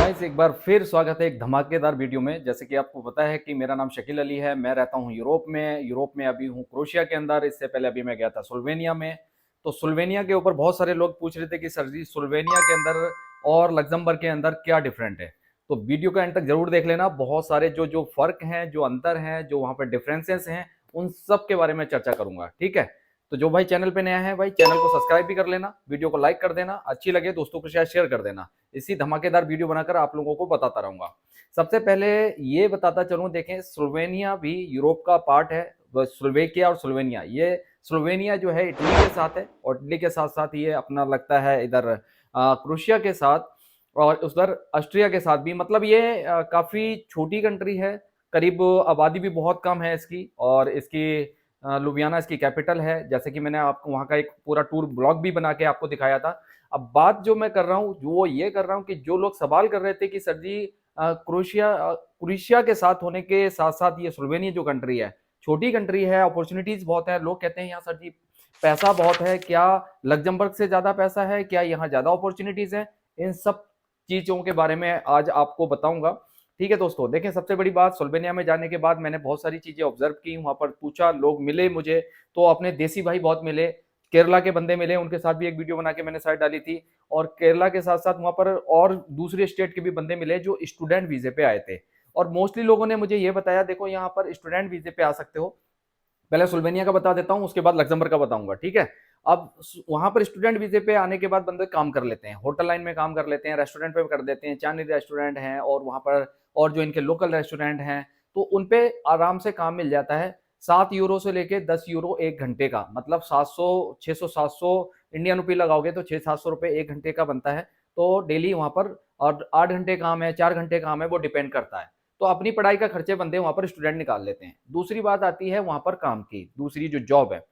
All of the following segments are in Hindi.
गाइस एक बार फिर स्वागत है एक धमाकेदार वीडियो में। जैसे कि आपको पता है कि मेरा नाम शकील अली है। मैं रहता हूं यूरोप में अभी हूं क्रोएशिया के अंदर। इससे पहले अभी मैं गया था स्लोवेनिया में। तो स्लोवेनिया के ऊपर बहुत सारे लोग पूछ रहे थे कि सर जी स्लोवेनिया के अंदर और लग्जमबर्ग के अंदर क्या डिफरेंट है। तो वीडियो का एंड तक जरूर देख लेना। बहुत सारे जो जो फर्क हैं, जो अंतर हैं, जो वहाँ पर डिफरेंसेस हैं, उन सब के बारे में चर्चा करूंगा। ठीक है, तो जो भाई चैनल पे नया है भाई चैनल को सब्सक्राइब भी कर लेना, वीडियो को लाइक कर देना, अच्छी लगे दोस्तों के साथ शेयर कर देना। इसी धमाकेदार वीडियो बनाकर आप लोगों को बताता रहूंगा। सबसे पहले ये बताता चलूं, देखें स्लोवेनिया भी यूरोप का पार्ट है। स्लोवेकिया और स्लोवेनिया, ये स्लोवेनिया जो है इटली के साथ है और इटली के साथ साथ ये अपना लगता है इधर क्रोएशिया के साथ और उधर ऑस्ट्रिया के साथ भी। मतलब ये काफी छोटी कंट्री है, करीब आबादी भी बहुत कम है इसकी। और इसकी लुबियाना इसकी कैपिटल है। जैसे कि मैंने आपको वहाँ का एक पूरा टूर ब्लॉग भी बना के आपको दिखाया था। अब बात जो मैं कर रहा हूँ वो ये कर रहा हूँ कि जो लोग सवाल कर रहे थे कि सर जी क्रोएशिया के साथ होने के साथ साथ ये स्लोवेनिया जो कंट्री है छोटी कंट्री है, अपॉर्चुनिटीज बहुत है। लोग कहते हैं यहाँ सर जी पैसा बहुत है, क्या लग्जमबर्ग से ज्यादा पैसा है, क्या यहाँ ज्यादा अपॉर्चुनिटीज है? इन सब चीजों के बारे में आज आपको बताऊंगा। ठीक है दोस्तों, देखें सबसे बड़ी बात, स्लोवेनिया में जाने के बाद मैंने बहुत सारी चीजें ऑब्जर्व की, वहां पर पूछा, लोग मिले मुझे। तो अपने देसी भाई बहुत मिले, केरला के बंदे मिले, उनके साथ भी एक वीडियो बना के मैंने साइड डाली थी। और केरला के साथ साथ वहां पर और दूसरे स्टेट के भी बंदे मिले जो स्टूडेंट वीजे पे आए थे। और मोस्टली लोगों ने मुझे ये बताया, देखो यहाँ पर स्टूडेंट वीजे पे आ सकते हो। पहले स्लोवेनिया का बता देता हूँ, उसके बाद लग्जमबर्ग का बताऊंगा। ठीक है, अब वहां पर स्टूडेंट वीजे पे आने के बाद बंदे काम कर लेते हैं, होटल लाइन में काम कर लेते हैं, रेस्टोरेंट पे कर देते हैं, चाइनीज रेस्टोरेंट हैं और वहां पर और जो इनके लोकल रेस्टोरेंट हैं तो उनपे आराम से काम मिल जाता है। 7 यूरो से लेके 10 यूरो एक घंटे का, मतलब 700 600 700 इंडियन रुपये लगाओगे तो 600-700 रुपए एक घंटे का बनता है। तो डेली वहां पर और 8 घंटे काम है, 4 घंटे काम है, वो डिपेंड करता है। तो अपनी पढ़ाई का खर्चे बंदे वहां पर स्टूडेंट निकाल लेते हैं। दूसरी बात आती है वहां पर काम की, दूसरी जो जॉब है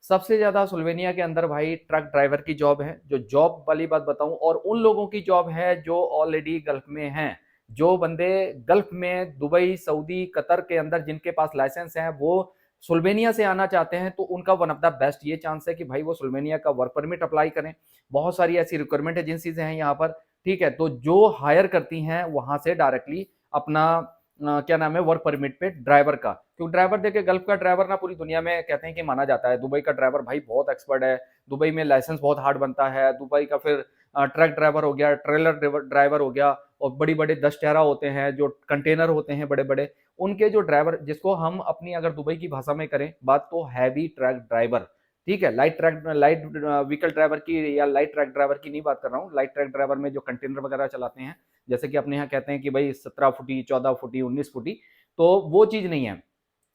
सबसे ज्यादा स्लोवेनिया के अंदर भाई ट्रक ड्राइवर की जॉब है। जो जॉब वाली बात बताऊं, और उन लोगों की जॉब है जो ऑलरेडी गल्फ में हैं। जो बंदे गल्फ में दुबई, सऊदी, कतर के अंदर जिनके पास लाइसेंस है वो स्लोवेनिया से आना चाहते हैं तो उनका वन ऑफ द बेस्ट ये चांस है कि भाई वो स्लोवेनिया का वर्क परमिट अप्लाई करें। बहुत सारी ऐसी रिक्वायरमेंट एजेंसीज हैं यहाँ पर। ठीक है, तो जो हायर करती हैं वहां से डायरेक्टली अपना क्या नाम है वर्क परमिट पे ड्राइवर का। क्योंकि ड्राइवर देखिए गल्फ का ड्राइवर ना पूरी दुनिया में कहते हैं कि माना जाता है। दुबई का ड्राइवर भाई बहुत एक्सपर्ट है, दुबई में लाइसेंस बहुत हार्ड बनता है। दुबई का फिर ट्रक ड्राइवर हो गया, ट्रेलर ड्राइवर हो गया, और बड़ी बड़े 10 टहरा होते हैं जो कंटेनर होते हैं बड़े बड़े, उनके जो ड्राइवर, जिसको हम अपनी अगर दुबई की भाषा में करें बात, तो हैवी ट्रक ड्राइवर। ठीक है, लाइट व्हीकल ड्राइवर की या लाइट ट्रक ड्राइवर की नहीं बात कर रहा हूँ। लाइट ट्रक ड्राइवर में जो कंटेनर वगैरह चलाते हैं, जैसे कि अपने यहाँ कहते हैं कि भाई 17 फुटी, 14 फुटी, 19 फुटी, तो वो चीज नहीं है।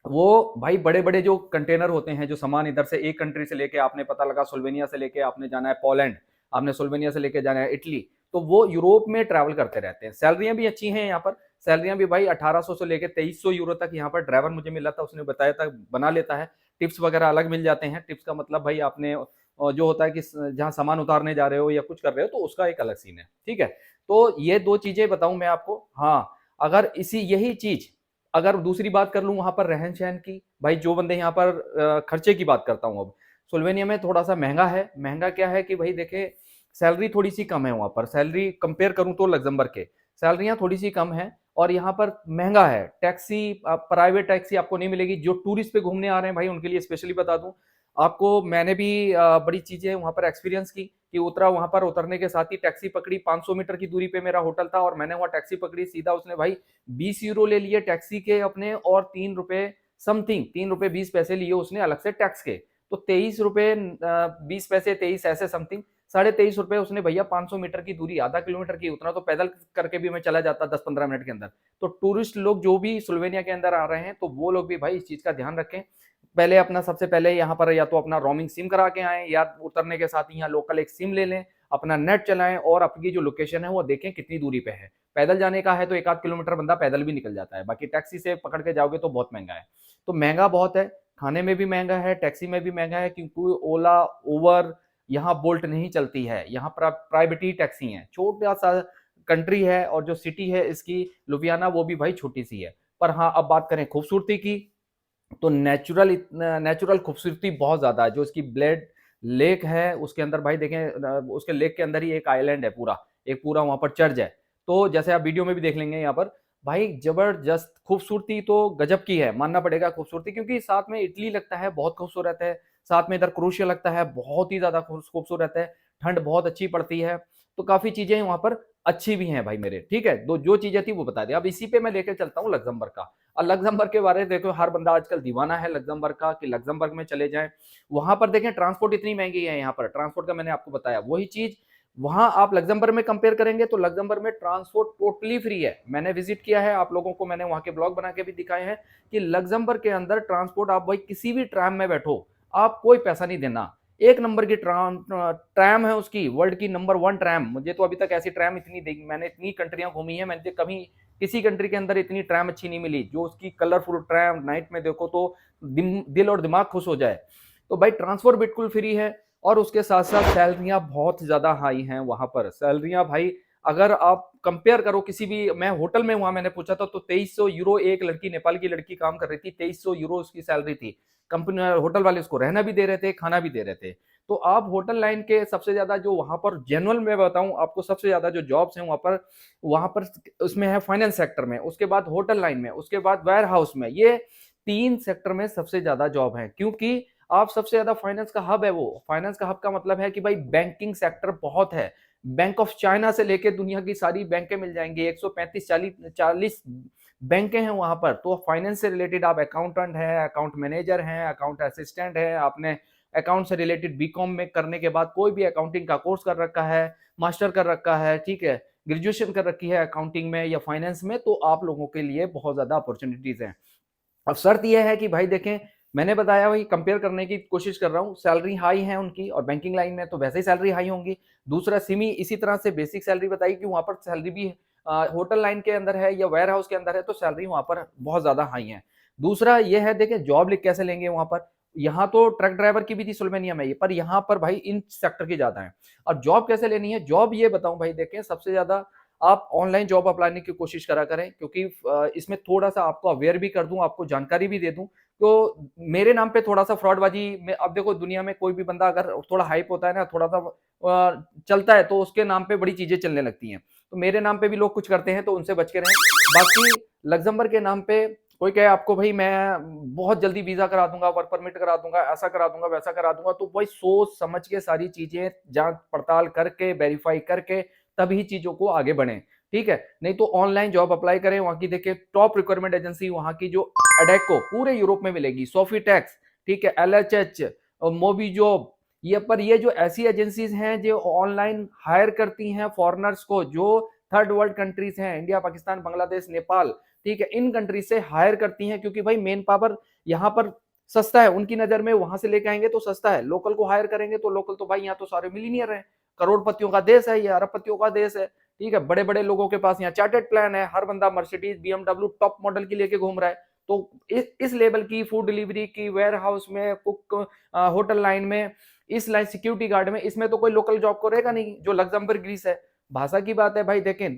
वो भाई बड़े बड़े जो कंटेनर होते हैं, जो सामान इधर से एक कंट्री से लेके, आपने पता लगा स्लोवेनिया से लेके आपने जाना है पोलैंड, आपने स्लोवेनिया से लेके जाना है इटली, तो वो यूरोप में ट्रैवल करते रहते हैं। सैलरियां भी अच्छी हैं यहाँ पर। सैलरियां भी भाई 1800 से लेके 2300 यूरो तक यहाँ पर ड्राइवर मुझे मिला था, उसने बताया था बना लेता है। टिप्स वगैरह अलग मिल जाते हैं। टिप्स का मतलब भाई आपने जो होता है कि जहाँ सामान उतारने जा रहे हो या कुछ कर रहे हो तो उसका एक अलग सीन है। ठीक है, तो ये दो चीजें बताऊं मैं आपको। हाँ, अगर इसी यही चीज अगर दूसरी बात कर लूं वहां पर रहन सहन की, भाई जो बंदे यहाँ पर खर्चे की बात करता हूं, अब स्लोवेनिया में थोड़ा सा महंगा है। महंगा क्या है कि भाई देखे सैलरी थोड़ी सी कम है वहां पर। सैलरी कंपेयर करूं तो लग्जमबर्ग के सैलरियां थोड़ी सी कम है और यहाँ पर महंगा है। टैक्सी, प्राइवेट टैक्सी आपको नहीं मिलेगी। जो टूरिस्ट पे घूमने आ रहे हैं भाई उनके लिए स्पेशली बता दूं आपको, मैंने भी बड़ी चीजें वहां पर एक्सपीरियंस की कि उतरा, वहां पर उतरने के साथ ही टैक्सी पकड़ी। 500 मीटर की दूरी पे मेरा होटल था और मैंने वहां टैक्सी पकड़ी, सीधा उसने भाई 20 यूरो ले लिए टैक्सी के अपने, और 3 रुपए समथिंग, 3 रुपए 20 पैसे लिए उसने अलग से टैक्स के। तो 23 रुपए 20 पैसे, 23 ऐसे समथिंग, 23.5 रुपए उसने भैया 500 मीटर की दूरी, आधा किलोमीटर की, उतना तो पैदल करके भी मैं चला जाता 10-15 मिनट के अंदर। तो टूरिस्ट लोग जो भी स्लोवेनिया के अंदर आ रहे हैं तो वो लोग भी भाई इस चीज का ध्यान रखें। पहले अपना सबसे पहले यहाँ पर या तो अपना रोमिंग सिम करा के आए, या उतरने के साथ ही यहाँ लोकल एक सिम ले लें, अपना नेट चलाएं और आपकी जो लोकेशन है वो देखें कितनी दूरी पे है। पैदल जाने का है तो 1-8 किलोमीटर बंदा पैदल भी निकल जाता है, बाकी टैक्सी से पकड़ के जाओगे तो बहुत महंगा है। तो महंगा बहुत है, खाने में भी महंगा है, टैक्सी में भी महंगा है, क्योंकि ओला, उबर, यहाँ बोल्ट नहीं चलती है। यहाँ पर प्राइवेट ही टैक्सी है। छोटा सा कंट्री है और जो सिटी है इसकी लुबियाना वो भी भाई छोटी सी है। पर हाँ, अब बात करें खूबसूरती की, तो नेचुरल खूबसूरती बहुत ज्यादा है। जो इसकी ब्लेड लेक है उसके अंदर भाई देखें, उसके लेक के अंदर ही एक आइलैंड है पूरा, एक पूरा वहां पर चर्च है। तो जैसे आप वीडियो में भी देख लेंगे यहाँ पर, भाई जबरदस्त खूबसूरती तो गजब की है, मानना पड़ेगा खूबसूरती, क्योंकि साथ में इटली लगता है बहुत खूबसूरत है, साथ में इधर क्रोएशिया लगता है बहुत ही ज्यादा खूबसूरत है, ठंड बहुत अच्छी पड़ती है, तो काफी चीजें वहां पर अच्छी भी हैं भाई मेरे, ठीक है। दो जो चीजें थी वो बता दी। अब इसी पे मैं लेकर चलता हूँ लग्जमबर्ग का। और लग्जमबर्ग के बारे में देखो, हर बंदा आजकल दीवाना है लग्जमबर्ग का कि लग्जमबर्ग में चले जाएं। वहां पर देखें ट्रांसपोर्ट इतनी महंगी है, यहाँ पर ट्रांसपोर्ट का मैंने आपको बताया, वही चीज वहां आप लग्जमबर्ग में कंपेयर करेंगे तो लग्जमबर्ग में ट्रांसपोर्ट टोटली फ्री है। मैंने विजिट किया है, आप लोगों को मैंने वहां के ब्लॉग बना के भी दिखाए हैं कि लग्जमबर्ग के अंदर ट्रांसपोर्ट, आप भाई किसी भी ट्रैम में बैठो, आप कोई पैसा नहीं देना। एक नंबर की ट्रैम है उसकी, वर्ल्ड की नंबर 1 ट्रैम। मुझे तो अभी तक ऐसी ट्रैम इतनी देखी, मैंने इतनी कंट्रियां घूमी है, मैंने कभी किसी कंट्री के अंदर इतनी ट्रैम अच्छी नहीं मिली, जो उसकी कलरफुल ट्रैम नाइट में देखो तो दिल और दिमाग खुश हो जाए। तो भाई ट्रांसपोर्ट बिल्कुल फ्री है, और उसके साथ साथ सैलरियां बहुत ज्यादा हाई हैं वहां पर। सैलरियां भाई अगर आप कंपेयर करो किसी भी, मैं होटल में वहां मैंने पूछा था तो 2300 यूरो, एक लड़की नेपाल की लड़की काम कर रही थी, 2300 यूरो उसकी सैलरी थी। कंपनी होटल वाले उसको रहना भी दे रहे थे, खाना भी दे रहे थे। तो आप होटल लाइन के सबसे ज्यादा जो वहां पर जेनुअल में बताऊं आपको, सबसे ज्यादा जो जॉब्स हैं वहां पर उसमें है फाइनेंस सेक्टर में, उसके बाद होटल लाइन में, उसके बाद वेयर हाउस में। ये 3 सेक्टर में सबसे ज्यादा जॉब है, क्योंकि आप सबसे ज्यादा फाइनेंस का हब है वो। फाइनेंस का हब का मतलब है कि भाई बैंकिंग सेक्टर बहुत है। बैंक ऑफ चाइना से लेके दुनिया की सारी बैंकें मिल जाएंगी, 135 40 बैंकें हैं वहां पर। तो फाइनेंस से रिलेटेड आप अकाउंटेंट है, अकाउंट मैनेजर हैं, अकाउंट असिस्टेंट है, आपने अकाउंट से रिलेटेड बीकॉम में करने के बाद कोई भी अकाउंटिंग का कोर्स कर रखा है, मास्टर कर रखा है, ठीक है, ग्रेजुएशन कर रखी है अकाउंटिंग में या फाइनेंस में, तो आप लोगों के लिए बहुत ज्यादा अपॉर्चुनिटीज हैं। अब शर्त यह है कि भाई देखें, मैंने बताया वही कंपेयर करने की कोशिश कर रहा हूँ, सैलरी हाई है उनकी, और बैंकिंग लाइन में तो वैसे ही सैलरी हाई होंगी। दूसरा सिमी इसी तरह से बेसिक सैलरी बताई कि वहां पर सैलरी भी होटल लाइन के अंदर है या वेयर हाउस के अंदर है तो सैलरी वहां पर बहुत ज्यादा हाई है। दूसरा यह है, देखें जॉब कैसे लेंगे वहां पर। यहाँ तो ट्रक ड्राइवर की भी थी सुल्वेनिया में, पर यहाँ पर भाई इन सेक्टर की ज्यादा है। और जॉब कैसे लेनी है, जॉब ये बताऊं भाई, देखें सबसे ज्यादा आप ऑनलाइन जॉब अप्लाई की कोशिश करा करें, क्योंकि इसमें थोड़ा सा आपको अवेयर भी कर दूं, आपको जानकारी भी दे दूं। तो मेरे नाम पे थोड़ा सा फ्रॉडबाजी में, अब देखो दुनिया में कोई भी बंदा अगर थोड़ा हाइप होता है ना, थोड़ा सा चलता है, तो उसके नाम पे बड़ी चीजें चलने लगती हैं। तो मेरे नाम पे भी लोग कुछ करते हैं, तो उनसे बच के रहें। बाकी लग्जमबर्ग के नाम पे कोई कहे आपको भाई मैं बहुत जल्दी वीजा करा दूंगा, वर्क परमिट करा दूंगा, ऐसा करा दूंगा, वैसा करा दूंगा, तो भाई सोच समझ के सारी चीजें जांच पड़ताल करके वेरीफाई करके तभी चीजों को आगे बढ़े, ठीक है। नहीं तो ऑनलाइन जॉब अप्लाई करें, वहां की देखिए टॉप रिक्वायरमेंट एजेंसी वहां की जो एडेको पूरे यूरोप में मिलेगी, सोफीटेक्स, ठीक है, एलएचएच, मोबी जॉब, ये जो ऐसी एजेंसीज हैं जो ऑनलाइन हायर करती हैं फॉरेनर्स को, जो थर्ड वर्ल्ड कंट्रीज हैं, इंडिया, पाकिस्तान, बांग्लादेश, नेपाल, ठीक है, इन कंट्रीज से हायर करती हैं, क्योंकि भाई मेन पावर यहाँ पर सस्ता है उनकी नजर में, वहां से लेके आएंगे तो सस्ता है। लोकल को हायर करेंगे तो लोकल तो भाई यहाँ तो सारे मिलीनियर हैं, करोड़पतियों का देश है, ये अरबपतियों का देश है, ठीक है। बड़े बड़े लोगों के पास यहाँ चार्टर्ड प्लान है, हर बंदा मर्सिडीज बीएमडब्ल्यू टॉप मॉडल की लेके घूम रहा है। तो इस लेवल की फूड डिलीवरी की, वेयर हाउस में, कुक, होटल लाइन में, इस लाइन सिक्योरिटी गार्ड में, इसमें तो कोई लोकल जॉब करेगा नहीं जो लग्जमबर्ग ग्रीस है। भाषा की बात है भाई, देखें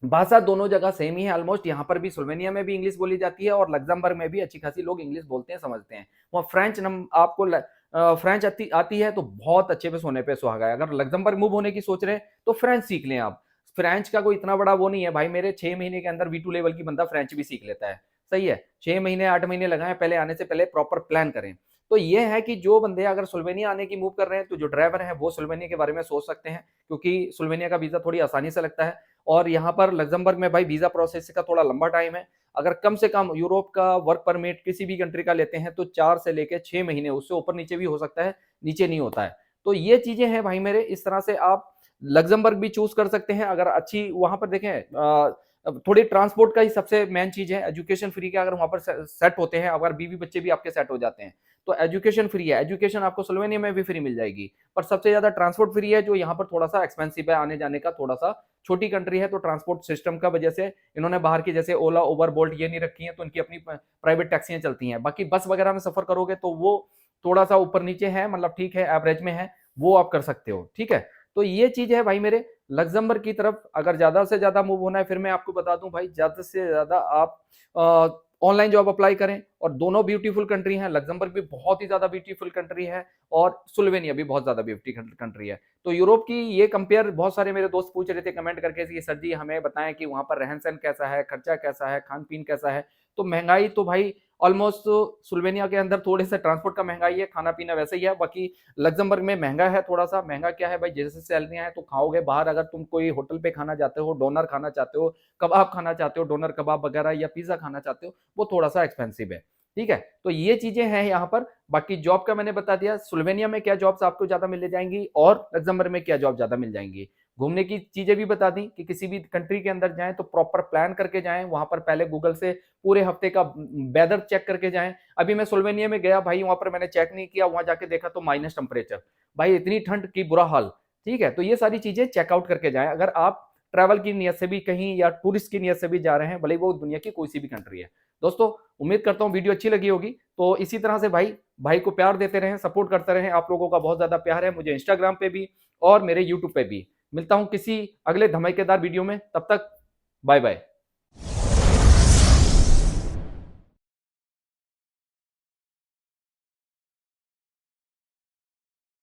भाषा दोनों जगह सेम ही है ऑलमोस्ट। यहाँ पर भी सुल्वेनिया में भी इंग्लिश बोली जाती है, और लग्जमबर्ग में भी अच्छी खासी लोग इंग्लिश बोलते हैं, समझते हैं। वहाँ फ्रेंच आपको फ्रेंच आती है तो बहुत अच्छे पे सोने पे सुहागा है। अगर लग्जमबर्ग मूव होने की सोच रहे हैं तो फ्रेंच सीख लें आप। फ्रेंच का कोई इतना बड़ा वो नहीं है भाई मेरे, 6 महीने के अंदर V2 लेवल की बंदा फ्रेंच भी सीख लेता है, सही है। 6 महीने 8 महीने लगाए पहले, आने से पहले प्रॉपर प्लान करें। तो ये है कि जो बंदे अगर सुल्वेनिया आने की मूव कर रहे हैं, तो जो ड्राइवर है वो सुल्वेनिया के बारे में सोच सकते हैं, क्योंकि सुल्वेनिया का वीजा थोड़ी आसानी से लगता है। और यहाँ पर लग्जमबर्ग में भाई वीजा प्रोसेस का थोड़ा लंबा टाइम है। अगर कम से कम यूरोप का वर्क परमिट किसी भी कंट्री का लेते हैं तो 4 से लेकर 6 महीने, उससे ऊपर नीचे भी हो सकता है, नीचे नहीं होता है। तो ये चीजें हैं भाई मेरे, इस तरह से आप लग्जमबर्ग भी चूज कर सकते हैं। अगर अच्छी वहां पर देखें, थोड़ी ट्रांसपोर्ट का ही सबसे मेन चीज है, एजुकेशन फ्री का अगर वहां पर सेट होते हैं, अगर बीवी बच्चे भी आपके सेट हो जाते हैं तो एजुकेशन फ्री है। एजुकेशन आपको स्लोवेनिया में भी फ्री मिल जाएगी, पर सबसे ज्यादा ट्रांसपोर्ट फ्री है, जो यहाँ पर थोड़ा सा एक्सपेंसिव है आने जाने का, थोड़ा सा छोटी कंट्री है तो ट्रांसपोर्ट सिस्टम का वजह से इन्होंने बाहर की जैसे ओला, उबर, बोल्ट ये नहीं रखी है, तो इनकी अपनी प्राइवेट टैक्सियां चलती हैं। बाकी बस वगैरह में सफर करोगे तो वो थोड़ा सा ऊपर नीचे है, मतलब ठीक है, एवरेज में है, वो आप कर सकते हो, ठीक है। तो ये चीज है भाई मेरे। लग्जमबर्ग की तरफ अगर ज्यादा से ज्यादा मूव होना है, फिर मैं आपको बता दूं भाई, ज्यादा से ज्यादा आप ऑनलाइन जॉब अप्लाई करें। और दोनों ब्यूटीफुल कंट्री हैं, लग्जमबर्ग भी बहुत ही ज्यादा ब्यूटीफुल कंट्री है और सुल्वेनिया भी बहुत ज्यादा ब्यूटीफुल कंट्री है। तो यूरोप की ये कंपेयर बहुत सारे मेरे दोस्त पूछ रहे थे कमेंट करके कि सर जी हमें बताएं कि वहां पर रहन सहन कैसा है, खर्चा कैसा है, खान पीन कैसा है। तो महंगाई तो भाई ऑलमोस्ट सुल्वेनिया के अंदर थोड़े से ट्रांसपोर्ट का महंगाई है, खाना पीना वैसे ही है। बाकी लग्जमबर्ग में महंगा है, थोड़ा सा महंगा क्या है भाई, जैसे सैलरियां हैं तो खाओगे बाहर, अगर तुम कोई होटल पे खाना चाहते हो, डोनर खाना चाहते हो, कबाब खाना चाहते हो, डोनर कबाब वगैरह या पिज्जा खाना चाहते हो, वो थोड़ा सा एक्सपेंसिव है। ठीक है, तो ये चीजें हैं यहाँ पर। बाकी जॉब का मैंने बता दिया, सुल्वेनिया में क्या जॉब्स आपको ज्यादा मिल जाएंगी और लग्जमबर्ग में क्या जॉब ज्यादा मिल जाएंगी। घूमने की चीजें भी बता दी कि किसी भी कंट्री के अंदर जाएं तो प्रॉपर प्लान करके जाएं, वहां पर पहले गूगल से पूरे हफ्ते का वेदर चेक करके जाएं। अभी मैं सुल्वेनिया में गया भाई, वहां पर मैंने चेक नहीं किया, वहां जाके देखा तो माइनस टेम्परेचर, भाई इतनी ठंड की बुरा हाल। ठीक है, तो ये सारी चीजें चेकआउट करके जाएं अगर आप ट्रैवल की नियत से भी कहीं या टूरिस्ट की नियत से भी जा रहे हैं, भले वो दुनिया की कोई सी भी कंट्री है। दोस्तों उम्मीद करता हूं वीडियो अच्छी लगी होगी, तो इसी तरह से भाई भाई को प्यार देते रहें, सपोर्ट करते रहें। आप लोगों का बहुत ज्यादा प्यार है मुझे इंस्टाग्राम पे भी और मेरे यूट्यूब पे भी। मिलता हूं किसी अगले धमाकेदार वीडियो में, तब तक बाय बाय।